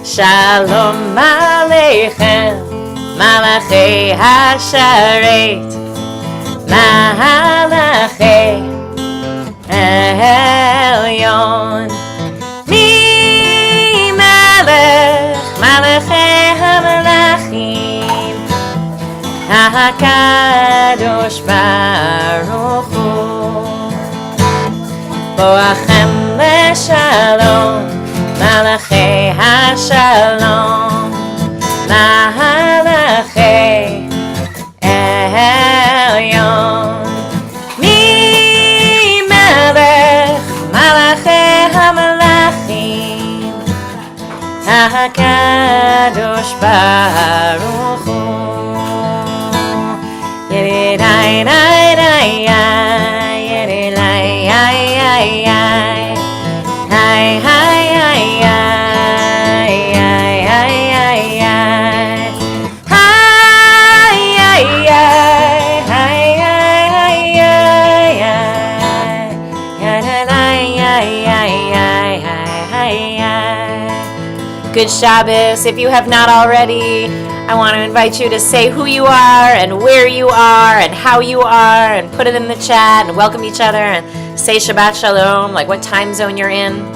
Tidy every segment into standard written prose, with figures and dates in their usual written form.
Shalom Aleichem, Malachi Hasharet, Malachi Elyon, Mi Melech, Malachi HaMelachim, HaKadosh Baruch Hu, Boachem LeShalom, Malachi Hashalom, Malachi Elyon, Mi Melech, Malachi HaMelachim, HaKadosh Baruch Hu, Yedidai, dai, dai, yedidai, ay, ay, ay, ay, ay, ay, Good Shabbos. If you have not already, I want to invite you to say who you are and where you are and how you are and put it in the chat and welcome each other and say Shabbat Shalom, like what time zone you're in.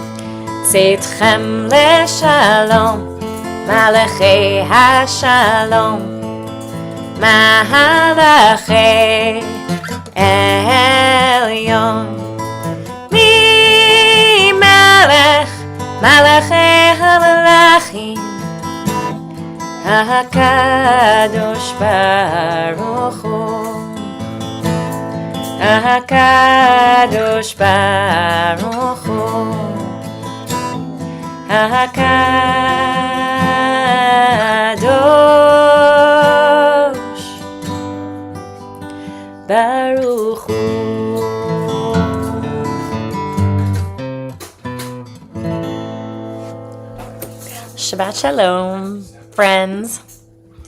Tzitchem leShalom, Malachi Hashalom, Malachi Elyon, Mi Melech, Malachi HaMelachim, HaKadosh Baruch Hu, HaKadosh Baruch Hu, HaKadosh Baruch Hu. Shabbat Shalom, friends.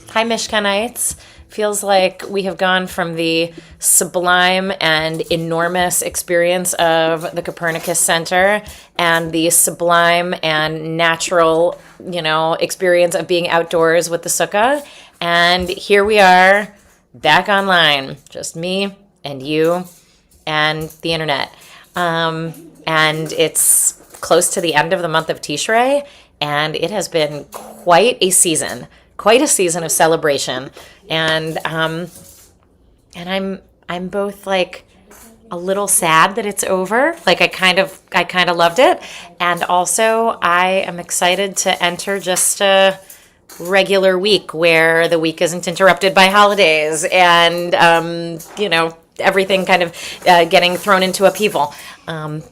Hi, Mishkanites. Feels like we have gone from the sublime and enormous experience of the Copernicus Center and the sublime and natural, experience of being outdoors with the sukkah. And here we are back online, just me and you and the internet. And it's close to the end of the month of Tishrei. And it has been quite a season of celebration, and I'm both like a little sad that it's over. Like I kind of loved it, and also I am excited to enter just a regular week where the week isn't interrupted by holidays and everything kind of getting thrown into upheaval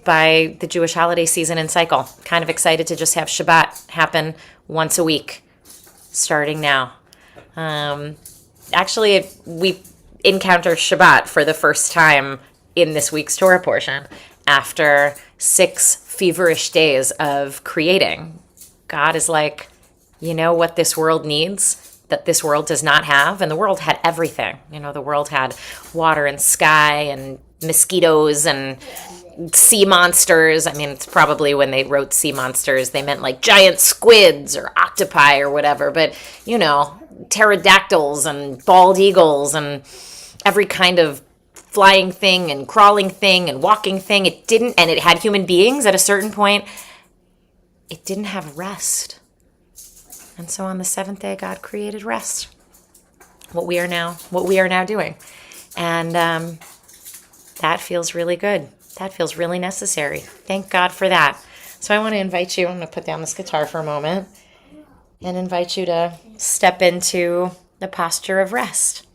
by the Jewish holiday season and cycle. Kind of excited to just have Shabbat happen once a week, starting now. Actually, we encounter Shabbat for the first time in this week's Torah portion after 6 feverish days of creating. God is like, you know what this world needs that this world does not have? And the world had everything. The world had water and sky and mosquitoes and sea monsters. I mean, it's probably when they wrote sea monsters, they meant like giant squids or octopi or whatever. But, pterodactyls and bald eagles and every kind of flying thing and crawling thing and walking thing. And it had human beings at a certain point. It didn't have rest. And so on the 7th day, God created rest. What we are now doing. And that feels really good. That feels really necessary. Thank God for that. So I want to invite you, I'm going to put down this guitar for a moment, and invite you to step into the posture of rest.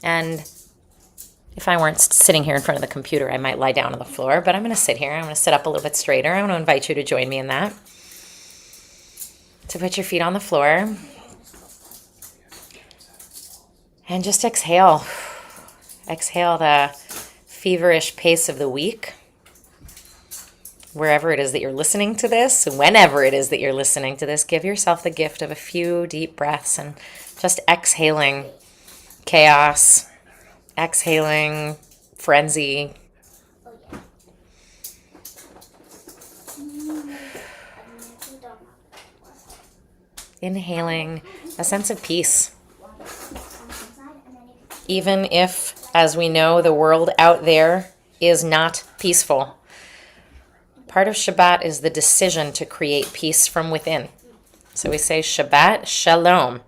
And if I weren't sitting here in front of the computer, I might lie down on the floor, but I'm going to sit here. I'm going to sit up a little bit straighter. I want to invite you to join me in that. To put your feet on the floor and just exhale. Exhale the feverish pace of the week. Wherever it is that you're listening to this, whenever it is that you're listening to this, give yourself the gift of a few deep breaths and just exhaling chaos, exhaling frenzy. inhaling a sense of peace. Even if, as we know, the world out there is not peaceful. Part of Shabbat is the decision to create peace from within. So we say Shabbat, Shalom.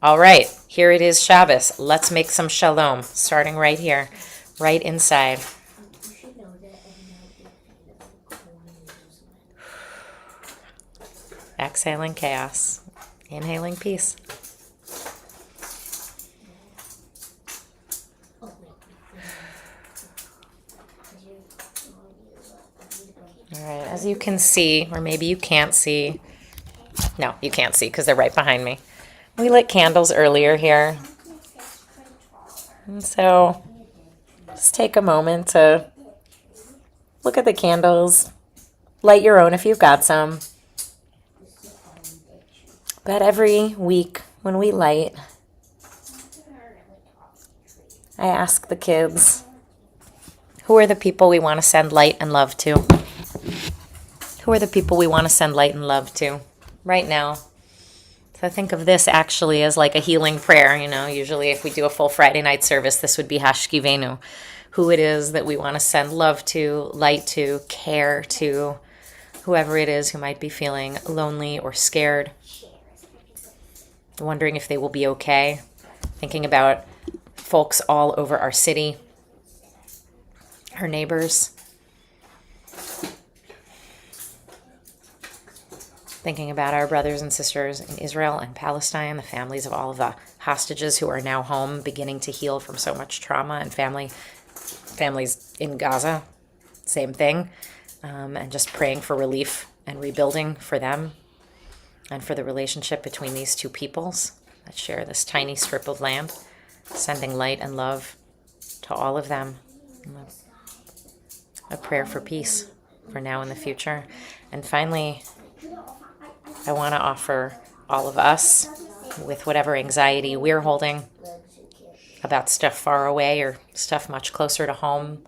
All right, here it is Shabbos. Let's make some Shalom, starting right here, right inside. Exhaling chaos, inhaling peace. All right, as you can see, or maybe you can't see. No, you can't see because they're right behind me. We lit candles earlier here. And so just take a moment to look at the candles. Light your own if you've got some. But every week when we light, I ask the kids, who are the people we want to send light and love to? Who are the people we want to send light and love to right now? So I think of this actually as like a healing prayer. You know, usually if we do a full Friday night service, this would be Hashkivenu. Who it is that we want to send love to, light to, care to, whoever it is who might be feeling lonely or scared. Wondering if they will be okay. Thinking about folks all over our city, our neighbors. Thinking about our brothers and sisters in Israel and Palestine, the families of all of the hostages who are now home, beginning to heal from so much trauma, and families in Gaza, same thing, and just praying for relief and rebuilding for them and for the relationship between these two peoples that share this tiny strip of land, sending light and love to all of them. A prayer for peace for now and the future. And finally, I want to offer all of us, with whatever anxiety we're holding about stuff far away or stuff much closer to home,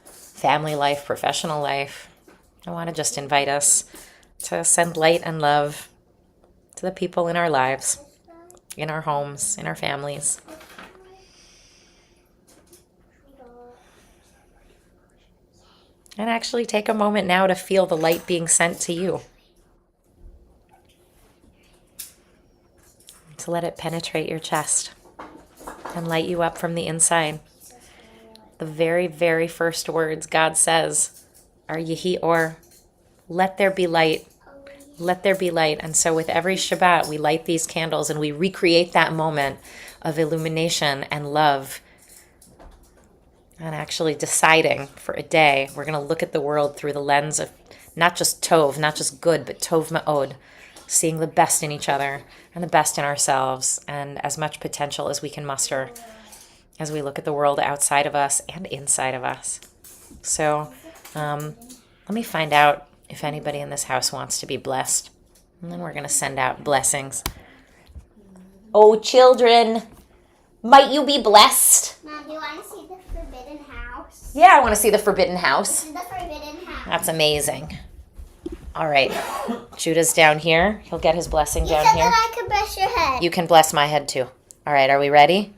family life, professional life, I want to just invite us to send light and love to the people in our lives, in our homes, in our families. And actually take a moment now to feel the light being sent to you. To let it penetrate your chest and light you up from the inside. The very, very first words God says are Yehi Or, let there be light. Let there be light. And so with every Shabbat, we light these candles and we recreate that moment of illumination and love. And actually deciding for a day, we're going to look at the world through the lens of not just Tov, not just good, but Tov Ma'od. Seeing the best in each other and the best in ourselves and as much potential as we can muster as we look at the world outside of us and inside of us. So let me find out if anybody in this house wants to be blessed. And then we're going to send out blessings. Oh, children, might you be blessed? Mom, do you want to see the forbidden house? Yeah, I want to see the forbidden house. The forbidden house. That's amazing. All right, Judah's down here. He'll get his blessing down You said here. that I could bless your head. You can bless my head too. All right, are we ready?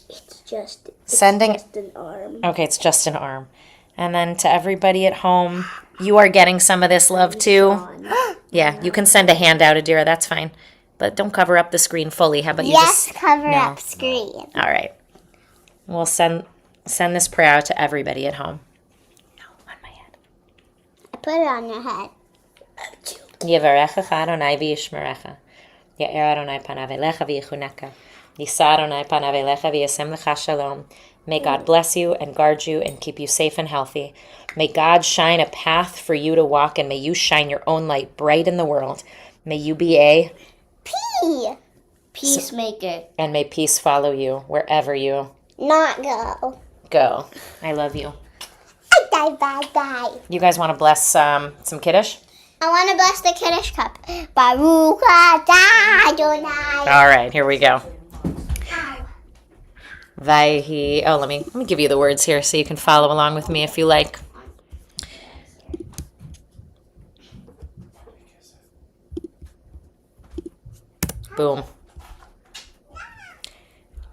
It's just an arm. Okay, it's just an arm. And then to everybody at home, you are getting some of this love too. Yeah, you can send a hand out, Adira. That's fine. But don't cover up the screen fully. How about you Yes, just... cover No. up screen. All right. We'll send this prayer out to everybody at home. Put it on your head. Yevarechecha Adonai v'yishmerecha. Ya'er Adonai panav elecha v'yichuneka. Yisa Adonai panav elecha v'yasem lecha shalom. May God bless you and guard you and keep you safe and healthy. May God shine a path for you to walk, and may you shine your own light bright in the world. May you be a peacemaker. And may peace follow you wherever you Not go. go. I love you. Bye. You guys want to bless some Kiddush? I want to bless the Kiddush cup. Baruch atah Adonai. All right, here we go. Vayhi. Oh, let me give you the words here so you can follow along with me if you like. Boom.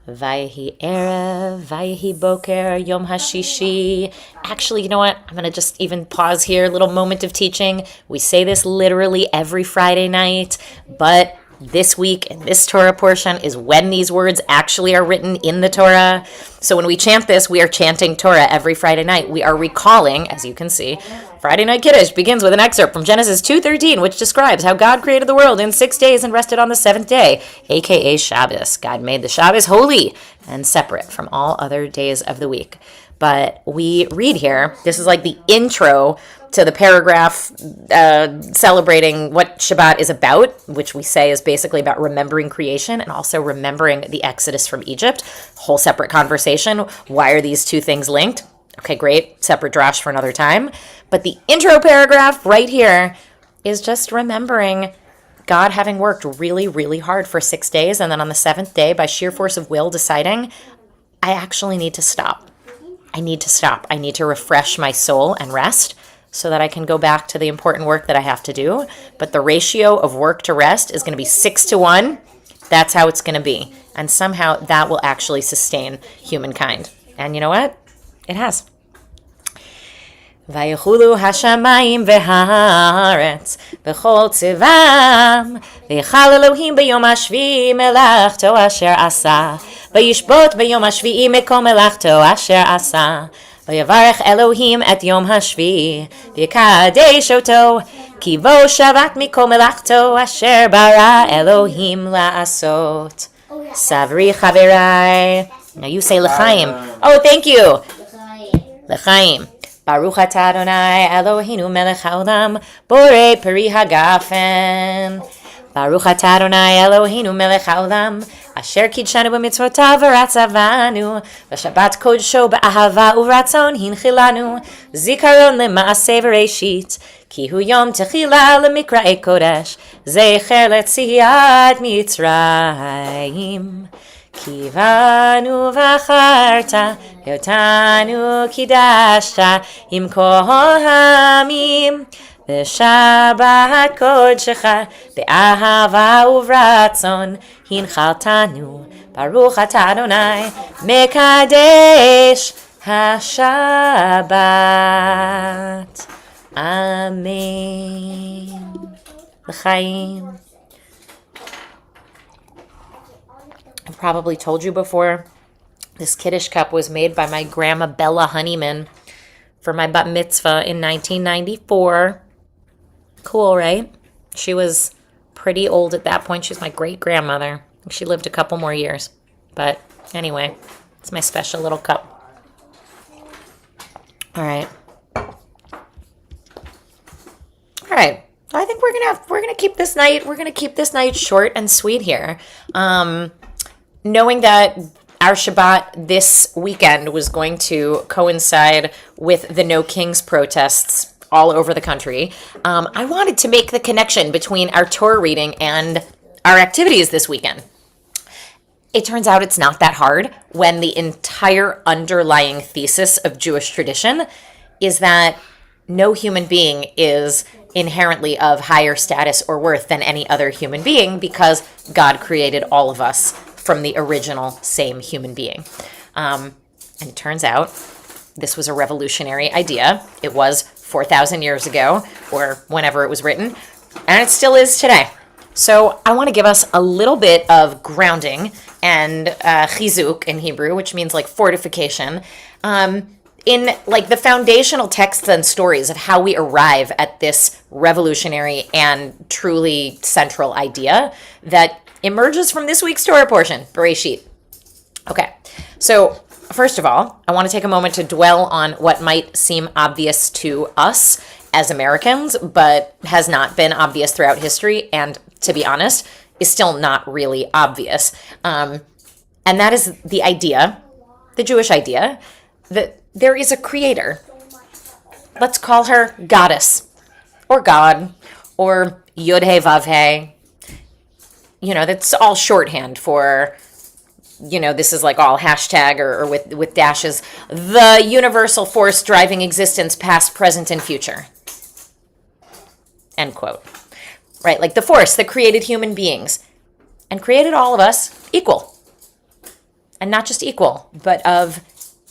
Vayhi Erev, Vayhi Boker, Yom HaShishi. Actually, you know what? I'm going to just even pause here, little moment of teaching. We say this literally every Friday night, but this week in this Torah portion is when these words actually are written in the Torah. So when we chant this, we are chanting Torah every Friday night. We are recalling, as you can see, Friday Night Kiddush begins with an excerpt from Genesis 2:13, which describes how God created the world in 6 days and rested on the seventh day, aka Shabbos. God made the Shabbos holy and separate from all other days of the week. But we read here, this is like the intro to the paragraph celebrating what Shabbat is about, which we say is basically about remembering creation and also remembering the Exodus from Egypt. Whole separate conversation. Why are these two things linked? Okay, great. Separate drash for another time. But the intro paragraph right here is just remembering God having worked really, really hard for 6 days, and then on the seventh day, by sheer force of will, deciding, I actually need to stop. I need to stop. I need to refresh my soul and rest so that I can go back to the important work that I have to do. But the ratio of work to rest is going to be 6-1. That's how it's going to be. And somehow that will actually sustain humankind. And you know what? It has. ויחולו השמיים והארץ וכל צבאם ויחל אלוהים ביום השביעי מלאכתו אשר עשה וישבות ביום השביעי מקום מלאכתו אשר עשה ויברך אלוהים את יום השביעי ויקדש אותו כי בו שבת מכל מלאכתו אשר ברא אלוהים לעשות. סברי חבריי. Now you say l'chaim. Oh, thank you. L'chaim. Baruch atah Adonai Eloheinu melech haolam borei peri hagafen. Baruch atah Adonai Eloheinu melech haolam asher kidshanu b'mitzvotav v'ratzavanu v'shabbat kodsho b'ahava uvratzon hinchilanu zikaron lema'aseh v'reishit ki hu yom techila lemikra'ei kodesh zecher letziat mitzrayim. Kivanu v'acharta, yotanu kidashta, im kohamim, v'shabbat kodshecha, be'ahava uvratzon, hinchaltanu, baruch atah Adonai, mekadesh ha-shabbat. Amen. L'chaim. I've probably told you before, this Kiddush cup was made by my grandma Bella Honeyman for my bat mitzvah in 1994. Cool, right? She was pretty old at that point. She was my great-grandmother. She lived a couple more years. But anyway, it's my special little cup. All right. I think we're gonna keep this night short and sweet here. Knowing that our Shabbat this weekend was going to coincide with the No Kings protests all over the country, I wanted to make the connection between our Torah reading and our activities this weekend. It turns out it's not that hard when the entire underlying thesis of Jewish tradition is that no human being is inherently of higher status or worth than any other human being because God created all of us from the original same human being. And it turns out this was a revolutionary idea. It was 4,000 years ago, or whenever it was written, and it still is today. So I want to give us a little bit of grounding and chizuk in Hebrew, which means like fortification, in like the foundational texts and stories of how we arrive at this revolutionary and truly central idea that emerges from this week's Torah portion, Bereshit. Okay, so first of all, I want to take a moment to dwell on what might seem obvious to us as Americans, but has not been obvious throughout history, and to be honest, is still not really obvious. And that is the idea, the Jewish idea, that there is a creator. Let's call her goddess, or God, or Yod-He Vav-He. You know, that's all shorthand for, you know, this is like all hashtag or with dashes, the universal force driving existence past, present, and future. End quote. Right, like the force that created human beings. and created all of us equal. And not just equal, but of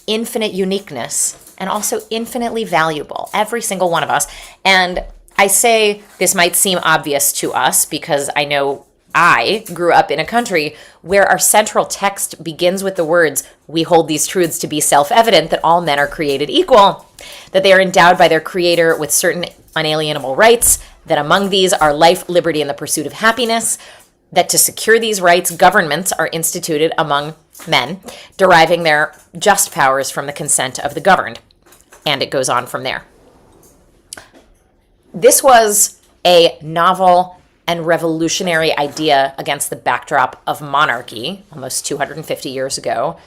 infinite uniqueness and also infinitely valuable, every single one of us. And I say this might seem obvious to us because I know I grew up in a country where our central text begins with the words, "We hold these truths to be self-evident that all men are created equal, that they are endowed by their creator with certain unalienable rights, that among these are life, liberty, and the pursuit of happiness, that to secure these rights, governments are instituted among men, deriving their just powers from the consent of the governed." And it goes on from there. This was a novel and revolutionary idea against the backdrop of monarchy, almost 250 years ago,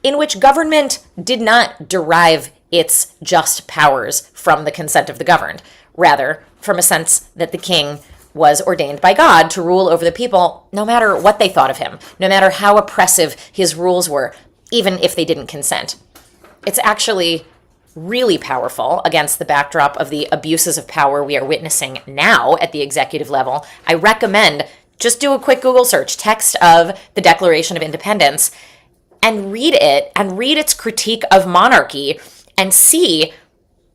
in which government did not derive its just powers from the consent of the governed, rather from a sense that the king was ordained by God to rule over the people, no matter what they thought of him, no matter how oppressive his rules were, even if they didn't consent. It's actually really powerful against the backdrop of the abuses of power we are witnessing now at the executive level. I recommend just do a quick Google search, text of the Declaration of Independence, and read it and read its critique of monarchy and see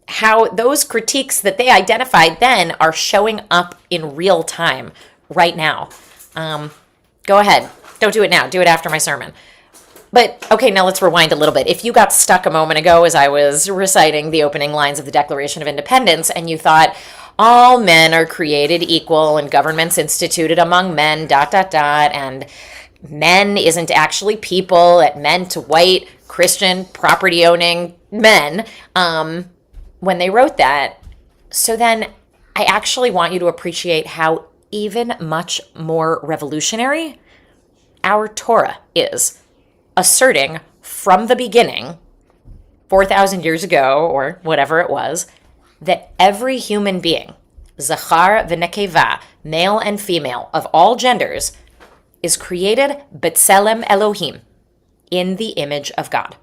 how those critiques that they identified then are showing up in real time right now. Go ahead. Don't do it now. Do it after my sermon. But, okay, now let's rewind a little bit. If you got stuck a moment ago as I was reciting the opening lines of the Declaration of Independence and you thought, all men are created equal and governments instituted among men, ... and men isn't actually people, it meant white, Christian, property-owning men, when they wrote that. So then I actually want you to appreciate how even much more revolutionary our Torah is, asserting from the beginning, 4,000 years ago, or whatever it was, that every human being, Zachar v'nekeva, male and female, of all genders, is created b'tselem Elohim, in the image of God.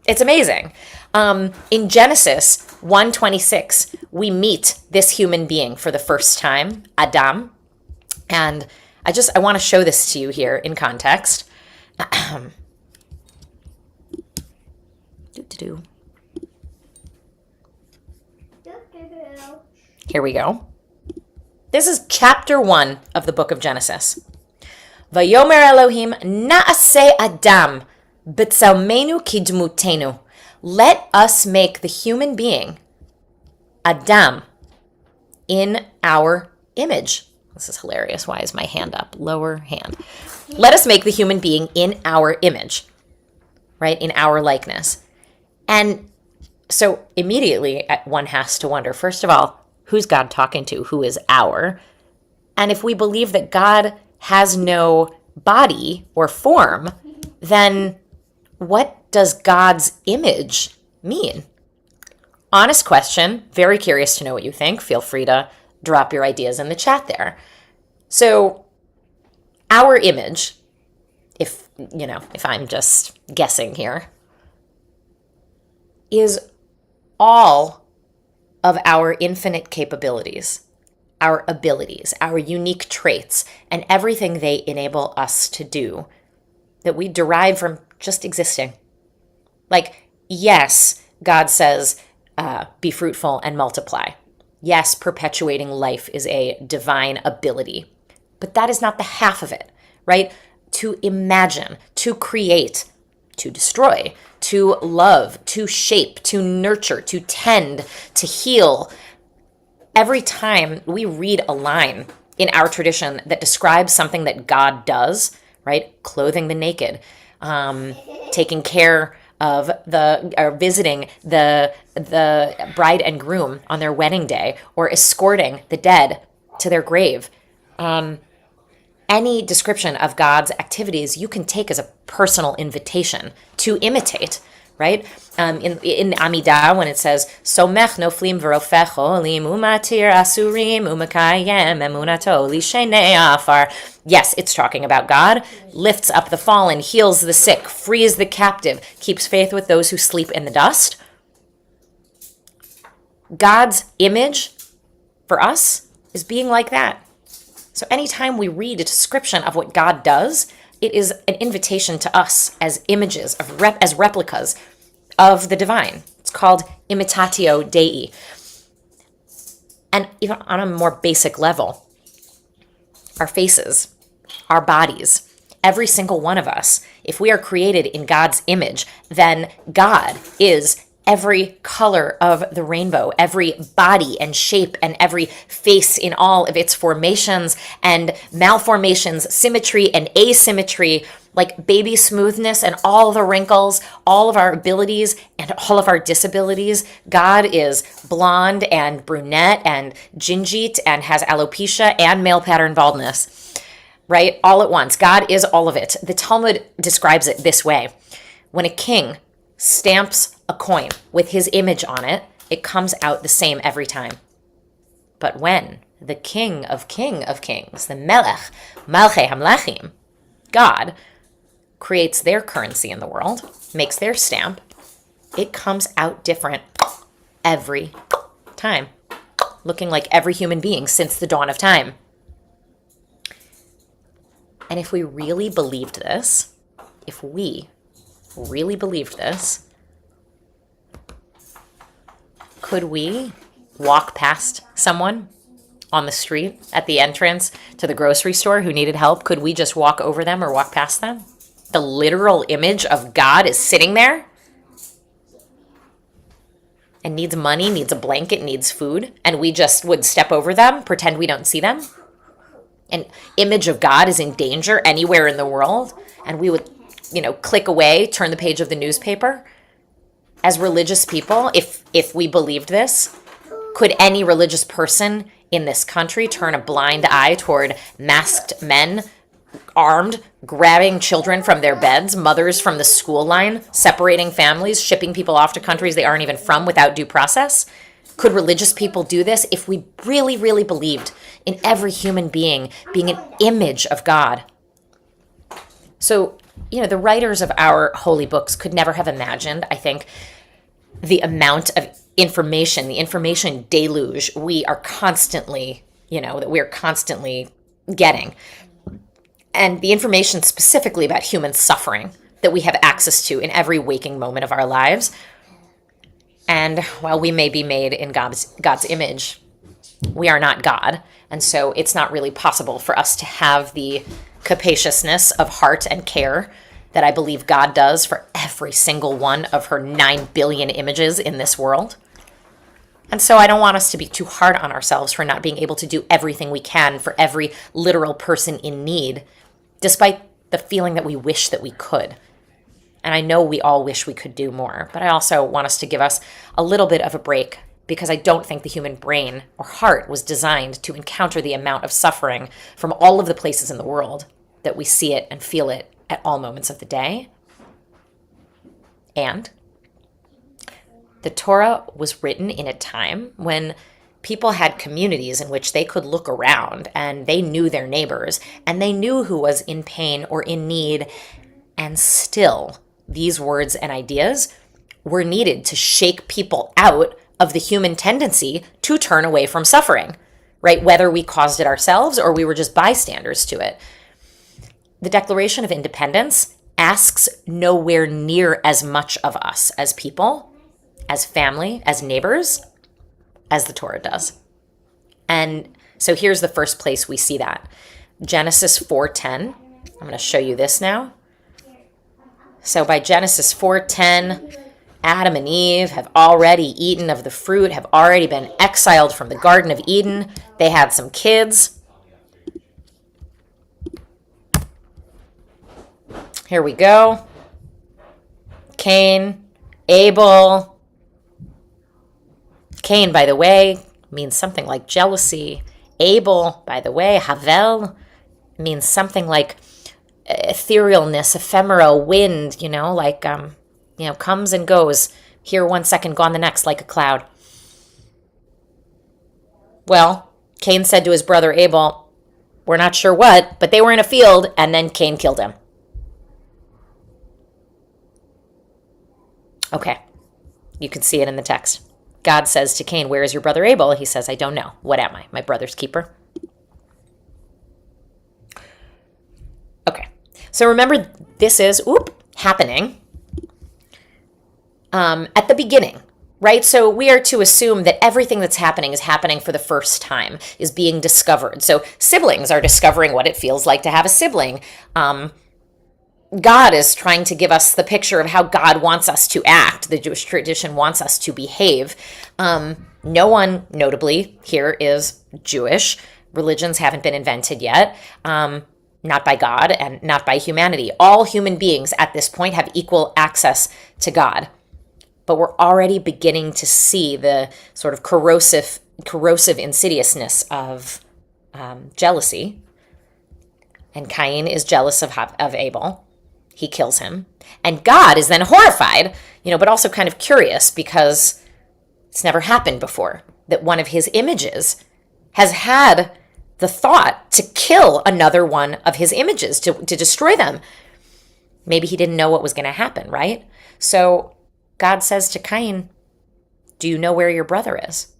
It's amazing. In Genesis 1:26, we meet this human being for the first time, Adam, and I want to show this to you here in context. Here we go. This is chapter 1 of the book of Genesis. Vayomer Elohim na'aseh Adam b'tzelmenu kidmutenu. Let us make the human being, Adam, in our image. This is hilarious. Why is my hand up? Lower hand. Let us make the human being in our image, right? In our likeness. And so immediately one has to wonder, first of all, who's God talking to? Who is our? And if we believe that God has no body or form, then what does God's image mean? Honest question. Very curious to know what you think. Feel free to drop your ideas in the chat there. So our image, if I'm just guessing here, is all of our infinite capabilities, our abilities, our unique traits, and everything they enable us to do that we derive from just existing. Like, yes, God says, be fruitful and multiply. Yes, perpetuating life is a divine ability, but that is not the half of it, right? To imagine, to create, to destroy, to love, to shape, to nurture, to tend, to heal. Every time we read a line in our tradition that describes something that God does, right? Clothing the naked, taking care of or visiting the bride and groom on their wedding day, or escorting the dead to their grave. Any description of God's activities you can take as a personal invitation to imitate, right? In Amidah, when it says, Somech noflim v'rofecho lim umatir asurim umakayem emunato lishenei afar. Yes, it's talking about God, lifts up the fallen, heals the sick, frees the captive, keeps faith with those who sleep in the dust. God's image for us is being like that. So anytime we read a description of what God does, it is an invitation to us as images, as replicas of the divine. It's called imitatio Dei. And even on a more basic level, our faces, our bodies, every single one of us, if we are created in God's image, then God is every color of the rainbow, every body and shape and every face in all of its formations and malformations, symmetry and asymmetry, like baby smoothness and all the wrinkles, all of our abilities and all of our disabilities. God is blonde and brunette and gingite and has alopecia and male pattern baldness, right? All at once. God is all of it. The Talmud describes it this way. When a king stamps a coin with his image on it, it comes out the same every time. But when the King of Kings, the Melech, Malchei Hamlachim, God, creates their currency in the world, makes their stamp, it comes out different every time, looking like every human being since the dawn of time. And if we really believed this, could we walk past someone on the street at the entrance to the grocery store who needed help? Could we just walk over them or walk past them? The literal image of God is sitting there and needs money, needs a blanket, needs food, and we just would step over them, pretend we don't see them. An image of God is in danger anywhere in the world, and we would, click away, turn the page of the newspaper. As religious people, if we believed this, could any religious person in this country turn a blind eye toward masked men, armed, grabbing children from their beds, mothers from the school line, separating families, shipping people off to countries they aren't even from without due process? Could religious people do this if we really, really believed in every human being being an image of God? So, the writers of our holy books could never have imagined, I think, the amount of information, the information deluge we are constantly, that we're constantly getting. And the information specifically about human suffering that we have access to in every waking moment of our lives. And while we may be made in God's image, we are not God. And so it's not really possible for us to have the capaciousness of heart and care that I believe God does for every single one of her 9 billion images in this world. And so I don't want us to be too hard on ourselves for not being able to do everything we can for every literal person in need, despite the feeling that we wish that we could. And I know we all wish we could do more, but I also want us to give us a little bit of a break, because I don't think the human brain or heart was designed to encounter the amount of suffering from all of the places in the world that we see it and feel it at all moments of the day. And the Torah was written in a time when people had communities in which they could look around and they knew their neighbors and they knew who was in pain or in need. And still, these words and ideas were needed to shake people out of the human tendency to turn away from suffering, right? Whether we caused it ourselves or we were just bystanders to it. The Declaration of Independence asks nowhere near as much of us as people, as family, as neighbors, as the Torah does. And so here's the first place we see that. Genesis 4:10. I'm going to show you this now. So by Genesis 4:10, Adam and Eve have already eaten of the fruit, have already been exiled from the Garden of Eden. They had some kids. Here we go. Cain, Abel. Cain, by the way, means something like jealousy. Abel, by the way, Havel, means something like etherealness, ephemeral, wind, comes and goes. Here 1 second, gone the next, like a cloud. Well, Cain said to his brother Abel, we're not sure what, but they were in a field, and then Cain killed him. Okay, you can see it in the text. God says to Cain, where is your brother Abel? He says, I don't know. What am I? My brother's keeper? Okay. So remember, this is happening at the beginning, right? So we are to assume that everything that's happening is happening for the first time, is being discovered. So siblings are discovering what it feels like to have a sibling. God is trying to give us the picture of how God wants us to act. The Jewish tradition wants us to behave. No one, notably, here is Jewish. Religions haven't been invented yet, not by God and not by humanity. All human beings at this point have equal access to God. But we're already beginning to see the sort of corrosive insidiousness of jealousy. And Cain is jealous of Abel. He kills him. And God is then horrified, but also kind of curious because it's never happened before that one of his images has had the thought to kill another one of his images, to destroy them. Maybe he didn't know what was going to happen, right? So God says to Cain, do you know where your brother is?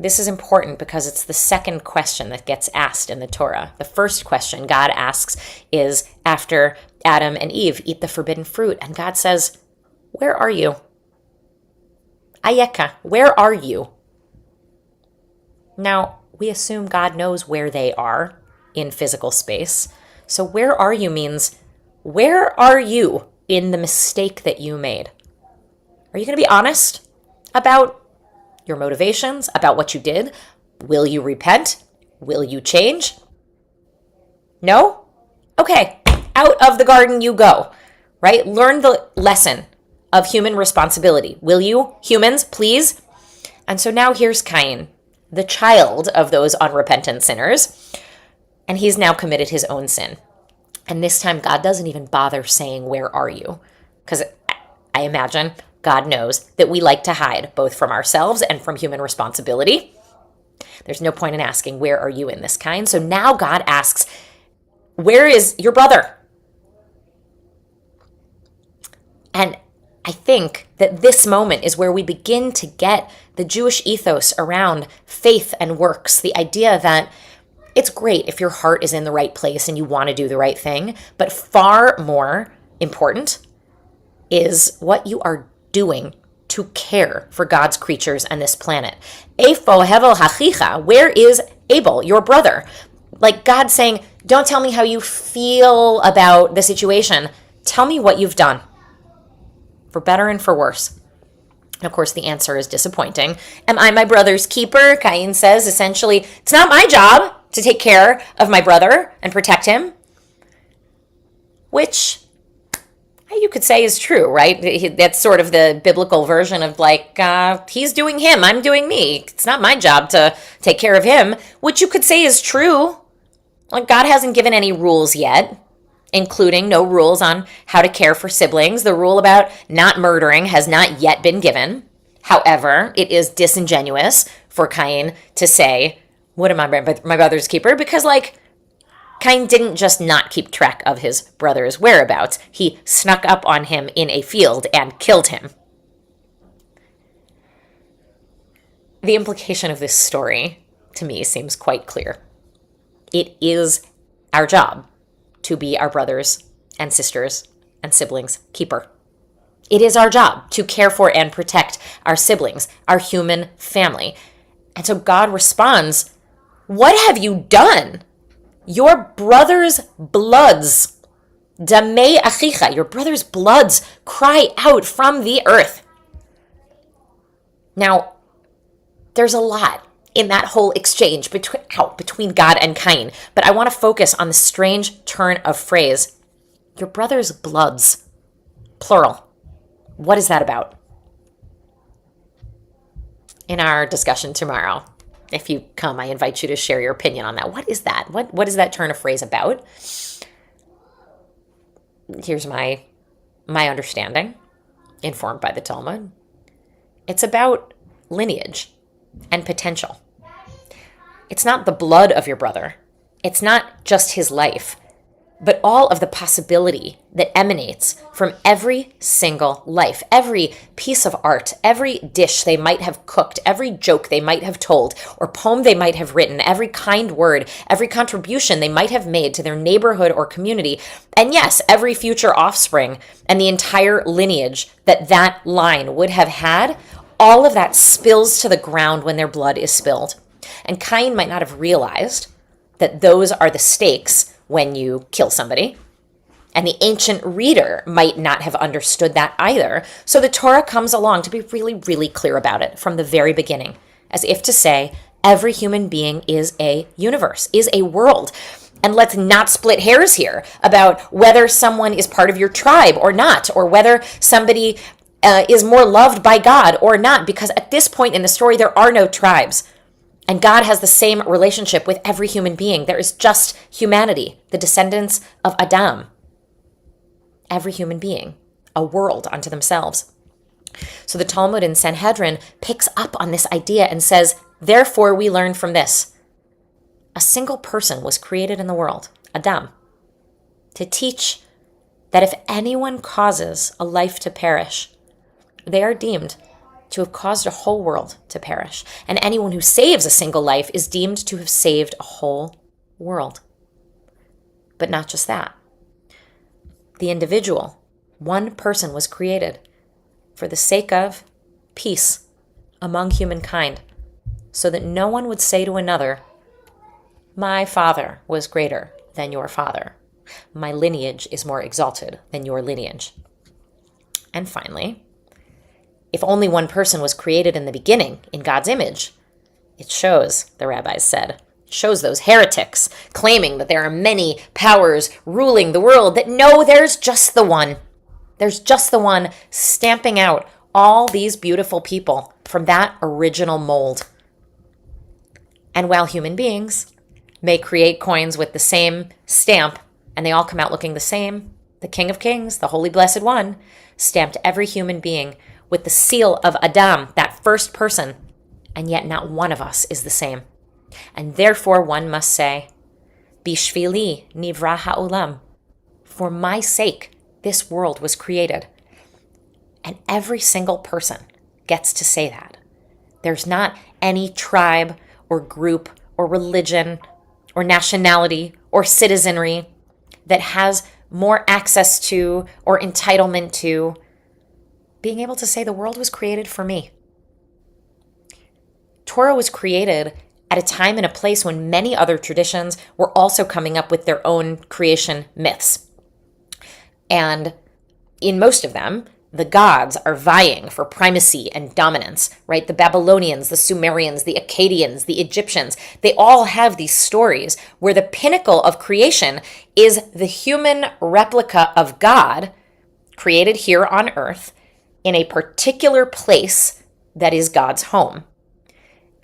This is important because it's the second question that gets asked in the Torah. The first question God asks is after Adam and Eve eat the forbidden fruit. And God says, where are you? Ayeka, where are you? Now, we assume God knows where they are in physical space. So where are you means, where are you in the mistake that you made? Are you going to be honest about your motivations, about what you did? Will you repent? Will you change? No? Okay, out of the garden you go, right? Learn the lesson of human responsibility. Will you, humans, please? And so now here's Cain, the child of those unrepentant sinners, and he's now committed his own sin. And this time God doesn't even bother saying, where are you? Because I imagine God knows that we like to hide both from ourselves and from human responsibility. There's no point in asking, where are you in this kind? So now God asks, where is your brother? And I think that this moment is where we begin to get the Jewish ethos around faith and works. The idea that it's great if your heart is in the right place and you want to do the right thing, but far more important is what you are doing to care for God's creatures and this planet. Eifo hevel hachicha, where is Abel, your brother? Like God saying, don't tell me how you feel about the situation. Tell me what you've done, for better and for worse. And of course, the answer is disappointing. Am I my brother's keeper? Cain says, essentially, it's not my job to take care of my brother and protect him, which you could say is true, right? That's sort of the biblical version of like, he's doing him, I'm doing me. It's not my job to take care of him, which you could say is true. Like God hasn't given any rules yet, including no rules on how to care for siblings. The rule about not murdering has not yet been given. However, it is disingenuous for Cain to say, what am I, my brother's keeper? Because Cain didn't just not keep track of his brother's whereabouts. He snuck up on him in a field and killed him. The implication of this story, to me, seems quite clear. It is our job to be our brothers and sisters and siblings' keeper. It is our job to care for and protect our siblings, our human family. And so God responds, what have you done? Your brother's bloods, damei achicha, your brother's bloods cry out from the earth. Now, there's a lot in that whole exchange between God and Cain, but I want to focus on the strange turn of phrase, your brother's bloods, plural. What is that about? In our discussion tomorrow, if you come, I invite you to share your opinion on that. What is that? What is that turn of phrase about? Here's my understanding, informed by the Talmud. It's about lineage and potential. It's not the blood of your brother. It's not just his life. but all of the possibility that emanates from every single life, every piece of art, every dish they might have cooked, every joke they might have told, or poem they might have written, every kind word, every contribution they might have made to their neighborhood or community, and yes, every future offspring and the entire lineage that that line would have had, all of that spills to the ground when their blood is spilled. And Cain might not have realized that those are the stakes when you kill somebody. And the ancient reader might not have understood that either. So the Torah comes along to be really, really clear about it from the very beginning, as if to say, every human being is a universe, is a world. And let's not split hairs here about whether someone is part of your tribe or not, or whether somebody is more loved by God or not, because at this point in the story, there are no tribes. And God has the same relationship with every human being. There is just humanity, the descendants of Adam. Every human being, a world unto themselves. So the Talmud in Sanhedrin picks up on this idea and says, therefore we learn from this. A single person was created in the world, Adam, to teach that if anyone causes a life to perish, they are deemed to have caused a whole world to perish. And anyone who saves a single life is deemed to have saved a whole world. But not just that. The individual, one person was created for the sake of peace among humankind, so that no one would say to another, my father was greater than your father. My lineage is more exalted than your lineage. And finally, if only one person was created in the beginning in God's image, it shows, the rabbis said, it shows those heretics claiming that there are many powers ruling the world that no, there's just the one. There's just the one stamping out all these beautiful people from that original mold. And while human beings may create coins with the same stamp and they all come out looking the same, the King of Kings, the Holy Blessed One, stamped every human being with the seal of Adam, that first person, and yet not one of us is the same. And therefore one must say, Bishvili nivra ha'olam, for my sake this world was created. And every single person gets to say that. There's not any tribe or group or religion or nationality or citizenry that has more access to or entitlement to being able to say the world was created for me. Torah was created at a time and a place when many other traditions were also coming up with their own creation myths. And in most of them, the gods are vying for primacy and dominance, right? The Babylonians, the Sumerians, the Akkadians, the Egyptians, they all have these stories where the pinnacle of creation is the human replica of God created here on earth in a particular place that is God's home.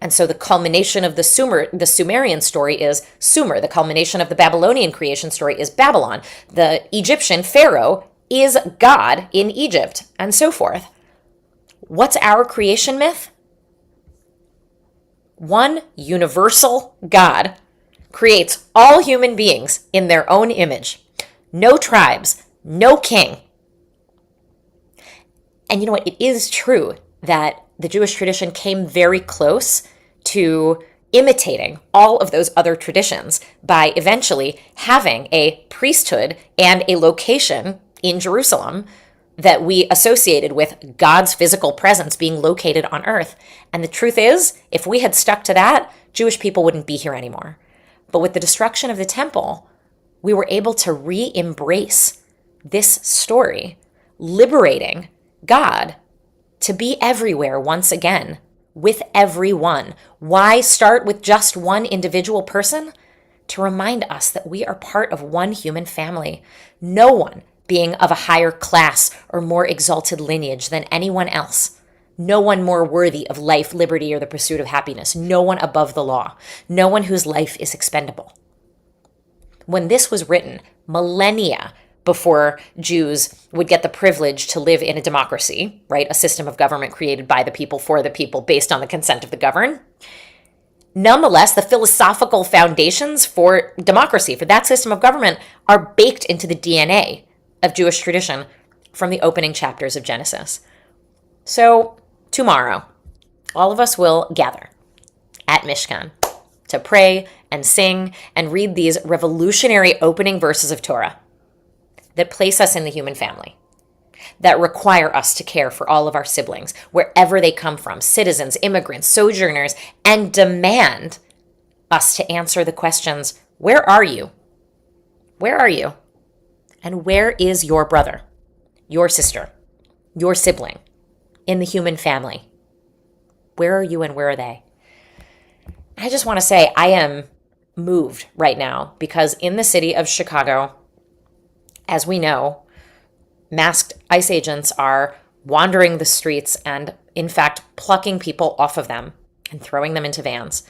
And so the culmination of the Sumerian story is Sumer. The culmination of the Babylonian creation story is Babylon. The Egyptian Pharaoh is God in Egypt, and so forth. What's our creation myth? One universal God creates all human beings in their own image. No tribes, no king. And you know what? It is true that the Jewish tradition came very close to imitating all of those other traditions by eventually having a priesthood and a location in Jerusalem that we associated with God's physical presence being located on earth. And the truth is, if we had stuck to that, Jewish people wouldn't be here anymore. But with the destruction of the temple, we were able to re-embrace this story, liberating God to be everywhere once again, with everyone. Why start with just one individual person? To remind us that we are part of one human family. No one being of a higher class or more exalted lineage than anyone else. No one more worthy of life, liberty, or the pursuit of happiness. No one above the law. No one whose life is expendable. When this was written, millennia before Jews would get the privilege to live in a democracy, right? A system of government created by the people for the people based on the consent of the governed. Nonetheless, the philosophical foundations for democracy, for that system of government, are baked into the DNA of Jewish tradition from the opening chapters of Genesis. So tomorrow, all of us will gather at Mishkan to pray and sing and read these revolutionary opening verses of Torah that place us in the human family, that require us to care for all of our siblings, wherever they come from, citizens, immigrants, sojourners, and demand us to answer the questions, where are you? Where are you? And where is your brother, your sister, your sibling in the human family? Where are you and where are they? I just want to say I am moved right now because in the city of Chicago, as we know, masked ICE agents are wandering the streets and, in fact, plucking people off of them and throwing them into vans.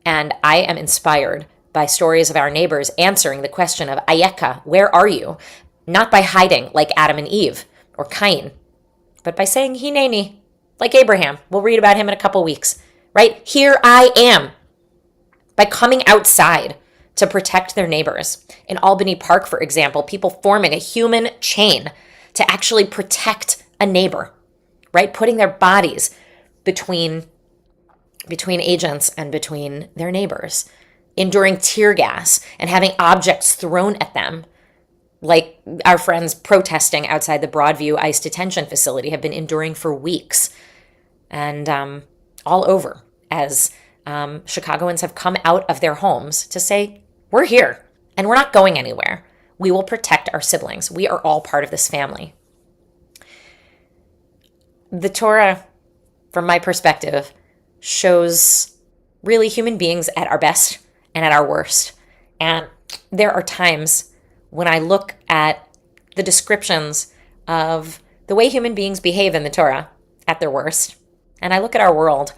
And I am inspired by stories of our neighbors answering the question of Ayeka, where are you? Not by hiding like Adam and Eve or Cain, but by saying Hineni, like Abraham. We'll read about him in a couple weeks, right? Here I am. By coming outside to protect their neighbors. In Albany Park, for example, people forming a human chain to actually protect a neighbor, right? Putting their bodies between agents and between their neighbors, enduring tear gas and having objects thrown at them, like our friends protesting outside the Broadview ICE detention facility have been enduring for weeks, and all over as Chicagoans have come out of their homes to say, we're here and we're not going anywhere. We will protect our siblings. We are all part of this family. The Torah, from my perspective, shows really human beings at our best and at our worst. And there are times when I look at the descriptions of the way human beings behave in the Torah at their worst, and I look at our world,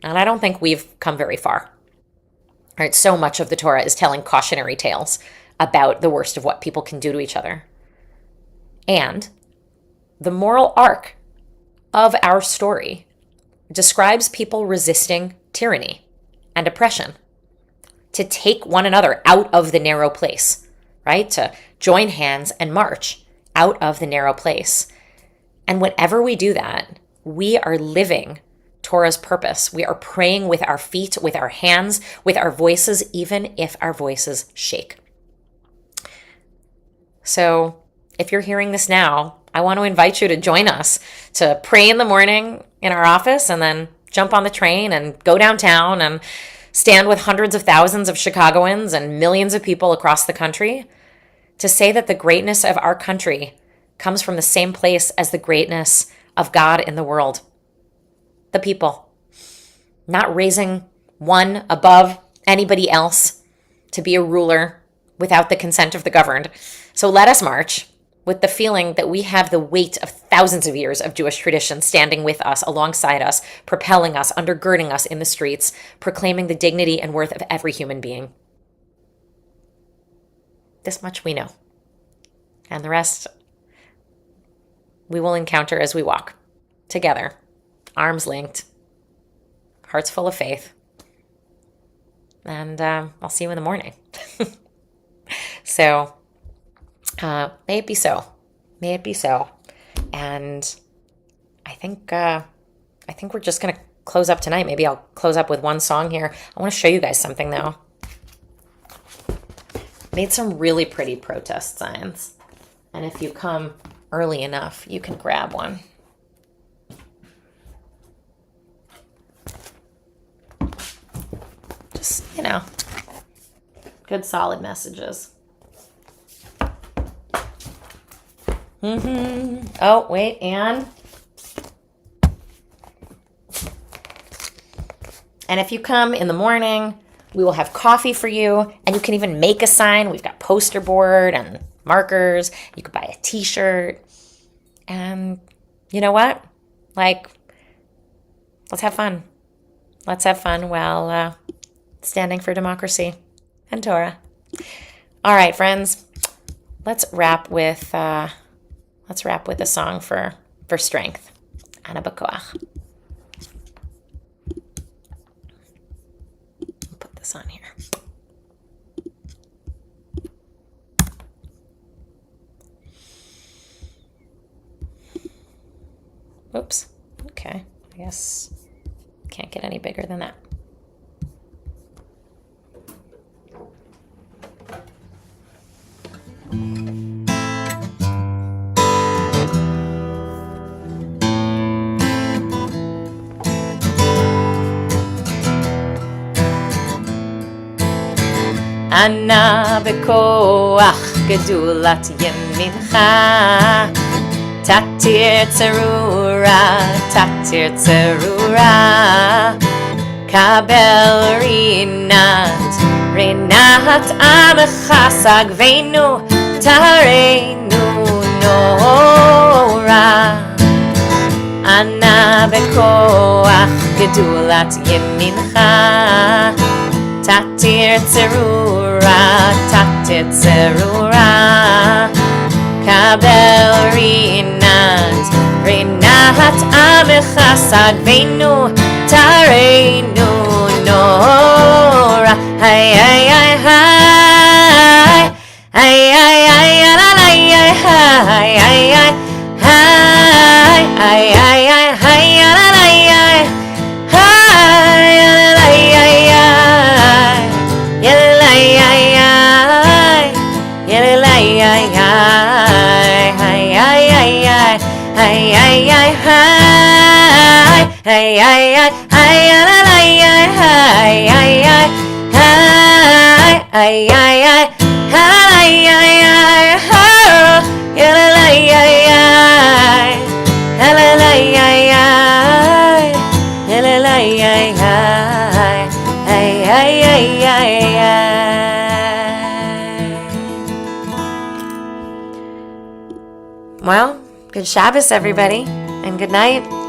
and I don't think we've come very far. Right? So much of the Torah is telling cautionary tales about the worst of what people can do to each other. And the moral arc of our story describes people resisting tyranny and oppression, to take one another out of the narrow place, right? To join hands and march out of the narrow place. And whenever we do that, we are living Torah's purpose. We are praying with our feet, with our hands, with our voices, even if our voices shake. So if you're hearing this now, I want to invite you to join us to pray in the morning in our office and then jump on the train and go downtown and stand with hundreds of thousands of Chicagoans and millions of people across the country to say that the greatness of our country comes from the same place as the greatness of God in the world. The people. Not raising one above anybody else to be a ruler without the consent of the governed. So let us march with the feeling that we have the weight of thousands of years of Jewish tradition standing with us, alongside us, propelling us, undergirding us in the streets, proclaiming the dignity and worth of every human being. This much we know. And the rest we will encounter as we walk together, arms linked, hearts full of faith. And I'll see you in the morning. So may it be so. May it be so. And I think we're just going to close up tonight. Maybe I'll close up with one song here. I want to show you guys something, though. Made some really pretty protest signs. And if you come early enough, you can grab one. Just, good solid messages. Oh, wait, and if you come in the morning, we will have coffee for you, and you can even make a sign. We've got poster board and markers. You could buy a t-shirt. And you know what? Let's have fun. Let's have fun while standing for democracy and Torah. All right, friends. Let's wrap with a song for strength. Ana B'Koach. this on here. Oops. Okay. I guess can't get any bigger than that. Ana bekoach gedulat yemincha tatir tzerura kabel rinat amecha sagvenu tareinu nora Ana bekoach gedulat yemincha tatir tzerura kabel rinat amecha sagvenu tareinu nora hay hay hay hay hay hay hay la la hay hay hay hay hay hay hay hay la la hay Well, good Shabbos, everybody, and good night.